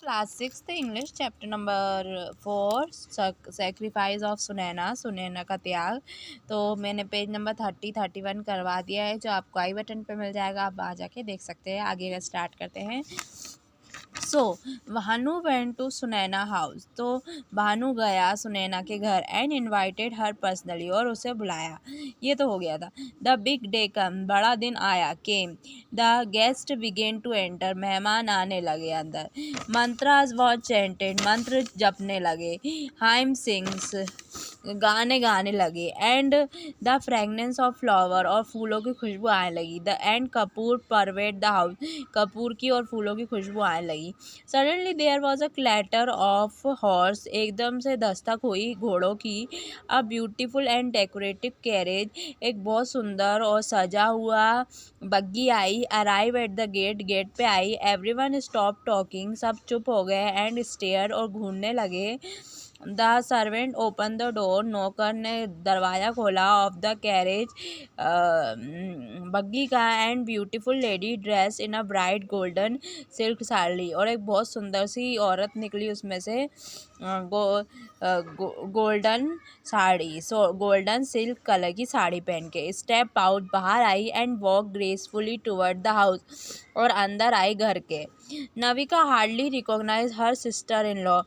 Class 6 English chapter number 4 sacrifice of Sunaina, Sunaina का त्याग। तो मैंने पेज नंबर 31 करवा दिया है, जो आपको आई बटन पे मिल जाएगा, आप वहाँ जाके देख सकते हैं। आगे का स्टार्ट करते हैं। Bhanu went to Sunaina house. तो भानु गया सुनैना के घर एंड इनवाइटेड हर पर्सनली, और उसे बुलाया। ये तो हो गया था। द बिग डे कम, बड़ा दिन आया। Came, the guest began to enter, मेहमान आने लगे अंदर। मंत्रास वॉज चेंटेड, मंत्र जपने लगे। हाइम सिंग्स, गाने गाने लगे। And the fragrance of flower, और फूलों की खुशबू आने लगी। द एंड कपूर परवेड द हाउस, कपूर की और फूलों की खुशबू आने लगी। Suddenly there was a clatter of horse, एकदम से दस्तक हुई घोड़ों की। A beautiful and decorative carriage, एक बहुत सुंदर और सजा हुआ बग्गी आई। Arrive at the gate, gate पे आई। एवरीवन स्टॉप टॉकिंग, सब चुप हो गए। एंड स्टेयर, और घूरने लगे। The servant open the door, नौकर ने दरवाज़ा खोला। ऑफ द कैरेज, बग्गी का। And beautiful lady dress in a bright golden silk sari, और एक बहुत सुंदर सी औरत निकली उसमें से golden sari, golden silk colour की साड़ी पहन के। स्टेप आउट, बाहर आई। And walk gracefully toward the house, और अंदर आई घर के। Navika hardly recognise her sister in law,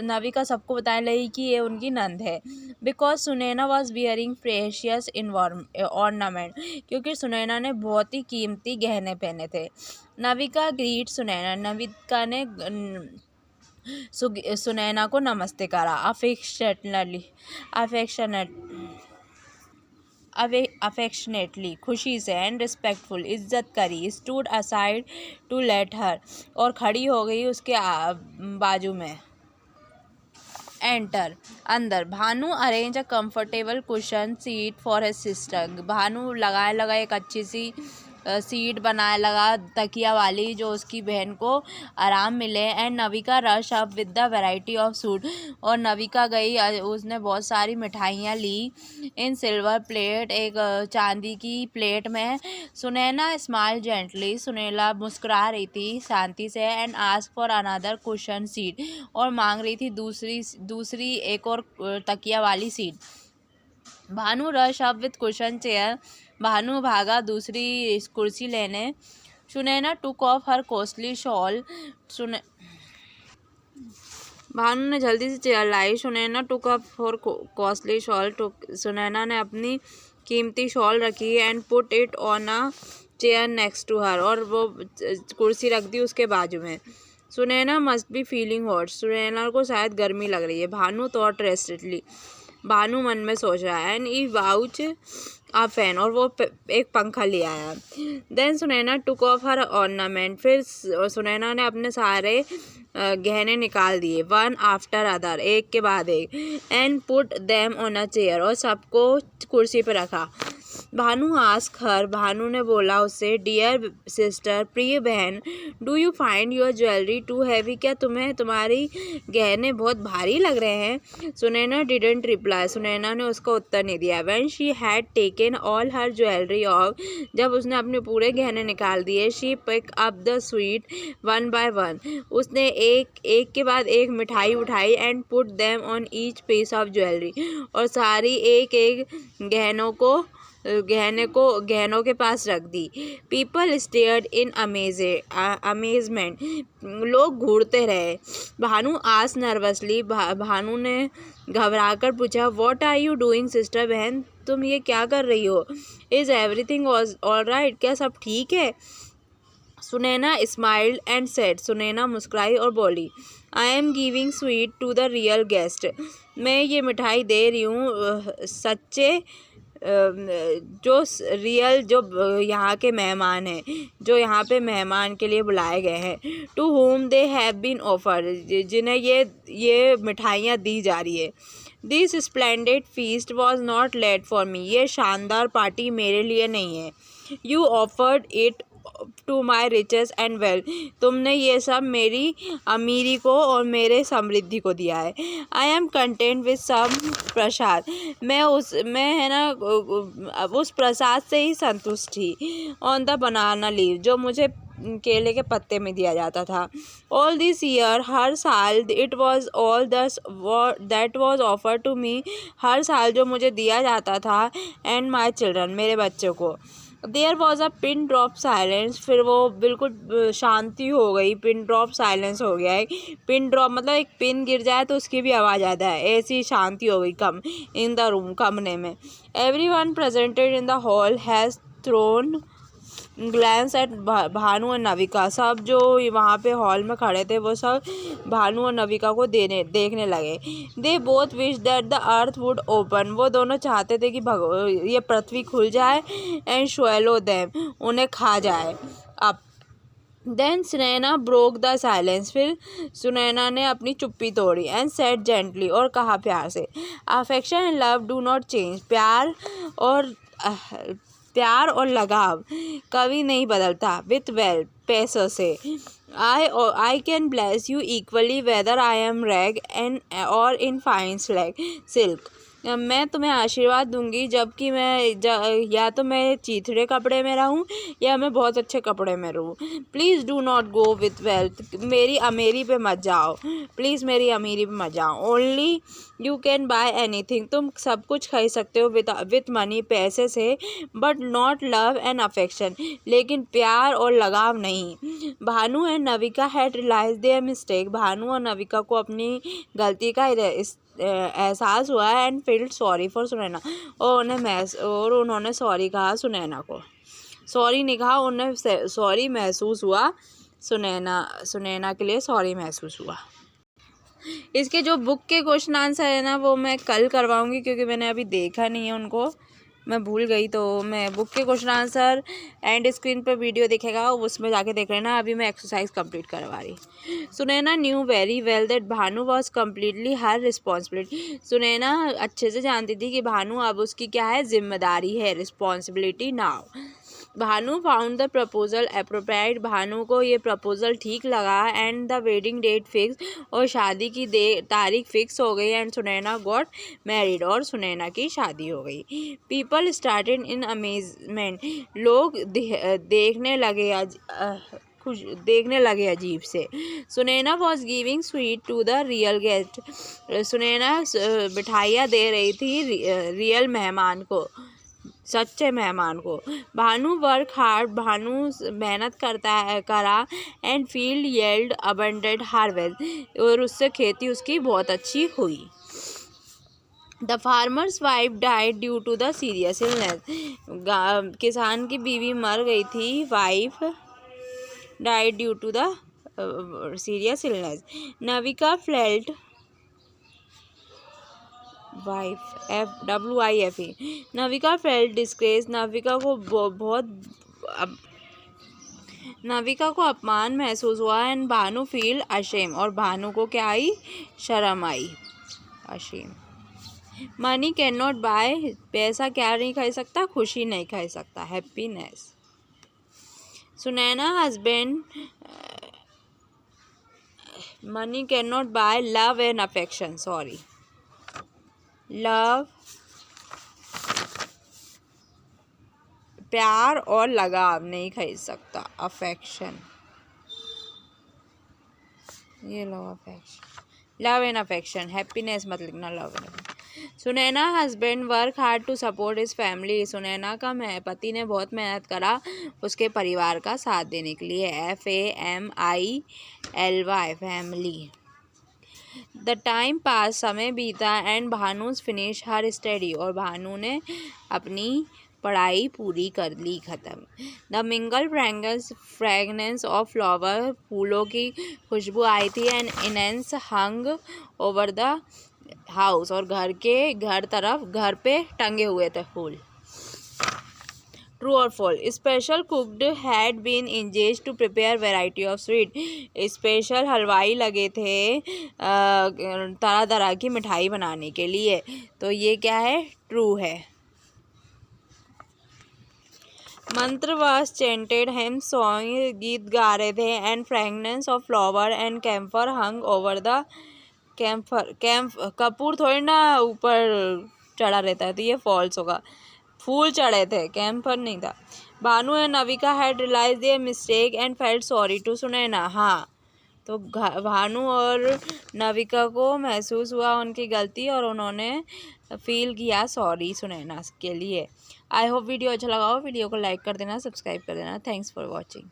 Navika सबको बताने लगी कि ये उनकी नंद है। Because Sunaina was wearing precious ornament, क्योंकि सुनैना ने बहुत ही कीमती गहने पहने थे। नविका ग्रीट सुनैना, नविका ने सुनैना को नमस्ते करा। अफेक्शनेटली, खुशी से। एंड रिस्पेक्टफुल, इज्जत करी। Stood aside to let her, और खड़ी हो गई उसके बाजू में। एंटर, अंदर। Bhanu arrange a comfortable cushion seat for his sister, Bhanu लगाए एक अच्छी सी सीट बनाए लगा, तकिया वाली, जो उसकी बहन को आराम मिले। And Navika rush up with the variety of suit, और नविका गई, उसने बहुत सारी मिठाइयाँ ली। इन सिल्वर प्लेट, एक चांदी की प्लेट में। सुनैना स्माइल जेंटली, सुनैना मुस्कुरा रही थी शांति से। And ask for another cushion seat, और मांग रही थी दूसरी एक और तकिया वाली seat. Bhanu rush up with cushion chair, Bhanu भागा दूसरी कुर्सी लेने। Sunaina took off her costly shawl, Bhanu ने जल्दी से चेयर लाई। Sunaina took off her costly shawl, Sunaina ने अपनी कीमती शॉल रखी। And put it on a chair next to her, और वो कुर्सी रख दी उसके बाजू में। Sunaina must be feeling hot, Sunaina को शायद गर्मी लग रही है। भानु थॉट रेस्टलेसली, भानु मन में सोच रहा है। And he vouch a fan, और वो एक पंखा ले आया। Then Sunaina took off her ornament, फिर सुनैना ने अपने सारे गहने निकाल दिए। वन आफ्टर अदर, एक के बाद एक। And put them on a chair, और सबको कुर्सी पर रखा। भानु आस्क हर, भानु ने बोला उससे, डियर सिस्टर, प्रिय बहन, do you find your jewellery too heavy, क्या तुम्हें तुम्हारी गहने बहुत भारी लग रहे हैं? सुनैना डिडंट रिप्लाई, सुनैना ने उसको उत्तर नहीं दिया। When she had taken all her jewellery off, जब उसने अपने पूरे गहने निकाल दिए। She pick up the sweet one by one, उसने एक के बाद एक मिठाई उठाई। And put them on each piece of jewellery, और सारी एक गहनों के पास रख दी। पीपल स्टेयर्ड इन अमेजमेंट, लोग घूरते रहे। भानु आस्क्ड नर्वसली, भानु ने घबराकर पूछा, what are you doing sister, बहन तुम ये क्या कर रही हो? इज एवरीथिंग ऑल राइट, क्या सब ठीक है? Sunaina smiled and said, Sunaina मुस्कुराई और बोली, I am giving sweet to the real guest, मैं ये मिठाई दे रही हूँ सच्चे जो यहाँ के मेहमान हैं, जो यहाँ पे मेहमान के लिए बुलाए गए हैं। To whom they have been offered, जिन्हें ये मिठाइयाँ दी जा रही है। This splendid feast was not laid for me, ये शानदार पार्टी मेरे लिए नहीं है। You offered it to my riches and wealth, तुमने ये सब मेरी अमीरी को और मेरे समृद्धि को दिया है। I am content with some prasad, मैं उस प्रसाद से ही संतुष्ट थी। ऑन द बनाना लीव, जो मुझे केले के पत्ते में दिया जाता था। ऑल दिस ईयर, हर साल, it was all this that was offer to me, हर साल जो मुझे दिया जाता था, एंड माई चिल्ड्रन, मेरे बच्चों को। There was a pin drop silence, फिर वो बिल्कुल शांति हो गई, पिन ड्रॉप साइलेंस हो गया है। पिन ड्रॉप मतलब एक पिन गिर जाए तो उसकी भी आवाज़ आता है, ऐसी शांति हो गई कम इन द रूम, कमरे में। Every one presented in the hall has thrown glans eight Bhanu और नविका, सब जो वहाँ पे हॉल में खड़े थे वो सब भानु और नविका को देखने लगे। They both wish that the earth would open, वो दोनों चाहते थे कि ये पृथ्वी खुल जाए, एंड swallow देम, उन्हें खा जाए। अब then Sunaina broke the silence, फिर सुनैना ने अपनी चुप्पी तोड़ी, एंड सेड जेंटली, और कहा प्यार से, affection and love do not change, प्यार और लगाव कभी नहीं बदलता। विथ वेल्थ, पैसों से। I can bless you equally whether I am rag and और इन फाइन सिल्क, मैं तुम्हें आशीर्वाद दूंगी जबकि या तो मैं चीथड़े कपड़े में रहूं या मैं बहुत अच्छे कपड़े में रहूं। Please do not go with wealth, मेरी अमीरी पे मत जाओ, प्लीज़ मेरी अमीरी पे मत जाओ। Only you can buy anything, तुम सब कुछ खरीद सकते हो विथ मनी, पैसे से, but not love and affection, लेकिन प्यार और लगाव नहीं। Bhanu and Navika had realise their mistake, Bhanu और नविका को अपनी गलती का एहसास हुआ, and felt sorry for Sunaina, और उन्होंने सॉरी कहा सुनैना को। सॉरी नहीं कहा, उन्हें सॉरी महसूस हुआ, सुनैना के लिए सॉरी महसूस हुआ। इसके जो बुक के क्वेश्चन आंसर है ना वो मैं कल करवाऊंगी, क्योंकि मैंने अभी देखा नहीं है उनको, मैं भूल गई। तो मैं बुक के क्वेश्चन आंसर एंड स्क्रीन पर वीडियो दिखेगा, उसमें जाके देख लेना। अभी मैं एक्सरसाइज कंप्लीट करवा रही। Sunaina new very well that Bhanu was completely her responsibility, Sunaina अच्छे से जानती थी कि भानु अब उसकी क्या है, जिम्मेदारी है, responsibility now. Bhanu found the proposal appropriate, Bhanu को ये प्रपोजल ठीक लगा, and the wedding date fix, और शादी की तारीख फिक्स हो गई, एंड सुनैना गॉट मैरिड, और सुनैना की शादी हो गई। पीपल स्टार्टेड इन अमेजमेंट, लोग देखने लगे अजीब से। Sunaina was giving sweet to the real guest, Sunaina मिठाइयाँ दे रही थी रियल मेहमान को, सच्चे मेहमान को। भानु वर्क हार्ड, भानु मेहनत करा, and field yield abundant harvest, और उससे खेती उसकी बहुत अच्छी हुई। The farmer's wife died due to the serious illness, किसान की बीवी मर गई थी, wife died due to the serious illness. Navika felt wife WIFE, Navika felt disgrace, Navika को अपमान महसूस हुआ, एंड भानु फील अशेम, और भानु को क्या आई, शर्म आई, ashamed. Money can not buy, पैसा क्या नहीं खरीद सकता, खुशी नहीं खरीद सकता, happiness. Sunaina husband, money can not buy love and affection, sorry, love प्यार और लगाव नहीं खरीद सकता, अफेक्शन, ये लो affection, love and affection, happiness मत लिखना, love and. Sunaina husband work hard to support his family, Sunaina का पति ने बहुत मेहनत करा उसके परिवार का साथ देने के लिए, FAMILY, family. The time pass, समय बीता, and Bhanu's finish her study, और भानु ने अपनी पढ़ाई पूरी कर ली, ख़त्म। The mingle fragrance of flower, फूलों की खुशबू आई थी, and incense hung over the house, और घर पे टंगे हुए थे फूल। ट्रू और fall, special cooked had been engage to prepare variety of sweet, special हलवाई लगे थे तरह तरह की मिठाई बनाने के लिए, तो ये क्या है, ट्रू है। मंत्र वाज चेंटेड, हेम सॉन्ग, गीत गा रहे थे, and fragrance of flower and camphor hung over the कपूर थोड़ी ना ऊपर चढ़ा रहता है, तो ये फॉल्स होगा, फूल चढ़े थे, कैम्फर नहीं था। Bhanu and Navika had realise their mistake and felt sorry to Sunaina. हाँ, तो भानु और नविका को महसूस हुआ उनकी गलती और उन्होंने फील किया सॉरी सुनैना के लिए। आई होप वीडियो अच्छा लगा हो, वीडियो को लाइक कर देना, सब्सक्राइब कर देना। Thanks for watching.